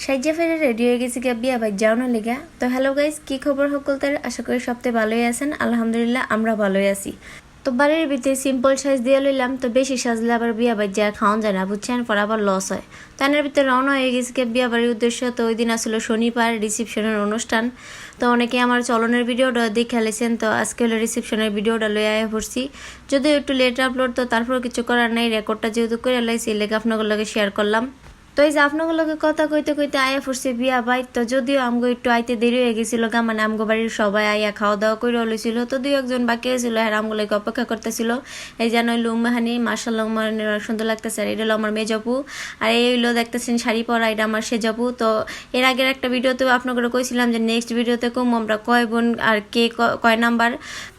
সাইজা ফেরে রেডি হয়ে গেছি গিয়া বিয়া বাই যাও না লেগা। তো হ্যালো গাইস, কি খবর সকলদের? আশা করি সবতে ভালোই আছেন। আলহামদুলিল্লাহ আমরা ভালোই আছি। তো বাড়ির ভিতরে সিম্পল সাইজ দিয়ে লইলাম, তো বেশি সাজলে আবার বিয়া বাড়ি যা খাওয়ান যায় না, বুঝছেন, পর আবার লস হয়। তানের ভিতরে রওনা হয়ে গেছে বিয়া বাড়ির উদ্দেশ্য। তো ওই দিন আসলে শনিবার রিসেপশনের অনুষ্ঠান। তো অনেকে আমার চলনের ভিডিওটা দেখে লেছেন, তো আজকে হলো রিসেপশনের ভিডিওটা লয়ে আয়া পড়ছি। যদিও একটু লেট আপলোড, তো তারপর কিছু করার নাই, রেকর্ডটা যেহেতু করে লাইছি লেগে আপনাগুলোকে শেয়ার করলাম। তো এই যে আপনাগুলোকে কথা কইতে কইতে আয়া পড়ছে বিয়া বাই। তো যদিও আমগো একটু আইতে দেরি হয়ে গেছিল গা, মানে আমগো বাড়ির সবাই আইয়া খাওয়া দাওয়া করে লইছিল। তো দুই একজন বাকি হয়েছিল, হ্যাঁ আমগুলোকে অপেক্ষা করতেছিল। এই যেন হইলো উম্মাহানি, মার্শাল্লাহ উম্মার সুন্দর লাগতেছে। আর এটা হলো আমার মেজাপু, আর এই হইলো দেখতেছেন শাড়ি পরা, এটা আমার সেজাপু। তো এর আগের একটা ভিডিওতেও আপনাকে কইছিলাম যে নেক্সট ভিডিওতে কম আমরা কয় বোন আর কে কয় নাম্বার।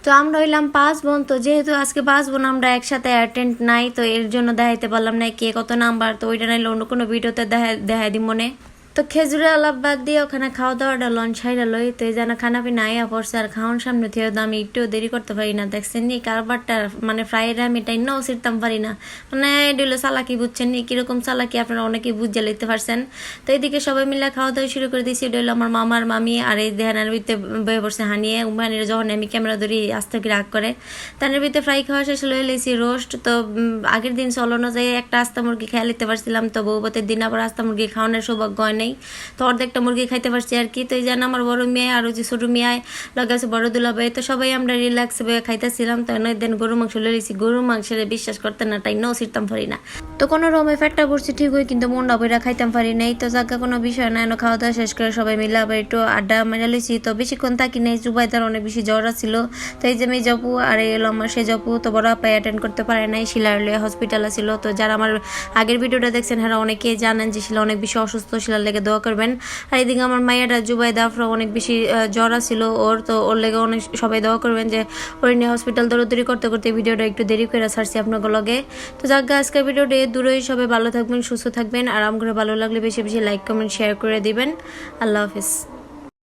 তো আমরা হইলাম 5 বোন। তো যেহেতু আজকে 5 বোন আমরা একসাথে অ্যাটেন্ড নাই, তো এর জন্য দেখাইতে পারলাম না কে কত নাম্বার। তো ওইটা নাইলে অন্য কোনো ভিডিওতে দেখাই দিব মনে। তো খেজুরে আলাপ বাদ দিয়ে ওখানে খাওয়া দাওয়াটা লঞ্চ হাইরা লই। তো এই যেন খানা পিনা আইয়া পড়ছে, আর খাওয়ান সামনে থেকে তো আমি একটু দেরি করতে পারি না। দেখছেন নি কারবারটা, মানে ফ্রাইড আমি টাইনাও ছিড়তাম পারি না, মানে এটা হলো চালাকি, বুঝছেন নি কিরকম চালাকি, আপনারা অনেকেই বুঝে লিখতে পারছেন। তো এইদিকে সবাই মিলে খাওয়া দাওয়া শুরু করে দিয়েছি। এটা হলো আমার মামার মামি, আর এই দেহানের ভিতরে বয়ে পড়ছে হানিয়ে উমানির। যখন আমি ক্যামেরা ধরি আস্তে করে রাগ করে। তাদের ভিতরে ফ্রাই খাওয়া শেষ লয়ে লেছি রোস্ট। তো আগের দিন চলনো যায় একটা আস্তা মুরগি খেয়ে নিতে পারছিলাম, তো বউবতের দিন আবার আস্তা মুরগি খাওয়ানোর সৌভাগ্য হয় নাই। তো অর্ধেকটা মুরগি খাইতে পারছি আর কি। তো এই যেন আমার বড় মেয়ে আর ওই যে ছোটো মেয়ে লাগাছে বড় দুলাভাই। তো সবাই আমরা রিল্যাক্স ভাবে খাইতেছিলাম। তো অনেক দিন গরু মাংস লইছি, গরু মাংসের বিশ্বাস করতে না তাই নাও ছিড়তাম পারি না। তো কোনো রকমে ফ্যাটটা পড়ছি ঠিক হয়, কিন্তু মনটা বইরা খাইতাম পারি নাই। তো জায়গা কোনো বিষয় না, খাওয়া দাওয়া শেষ করে সবাই মিলে আবার একটু আড্ডা মেরে লইছি। তো বেশিক্ষণ থাকি নাই, জুবাইদার অনেক বেশি জ্বর ছিল। তো এই যে মেয়ে জপু আর এলো আমার সে জপু। তো বড় আপাই অ্যাটেন্ড করতে পারে নাই, শিলার হসপিটাল ছিল। তো যারা আমার আগের ভিডিওটা দেখছেন হ্যাঁ অনেকেই জানেন যে শিলা অনেক বেশি অসুস্থ, শিলার লেগে দোয়া করবেন। আর এদিকে আমার মাইয়াটা জুবাইদা আফরা অনেক বেশি জ্বর ছিল ওর। তো ওর লেগে অনেক সবাই দোয়া করবেন যে ওর নিয়ে হসপিটাল দৌড়াদৌড়ি করতে করতে ভিডিওটা একটু দেরি করে ছাড়ছি আপনাদের লগে। তো যাক আজকের ভিডিওটা দূরে সবাই ভালো থাকবেন, সুস্থ থাকবেন, আর আমার ভালো লাগলে বেশি বেশি লাইক কমেন্ট শেয়ার করে দিবেন। আল্লাহ হাফিজ।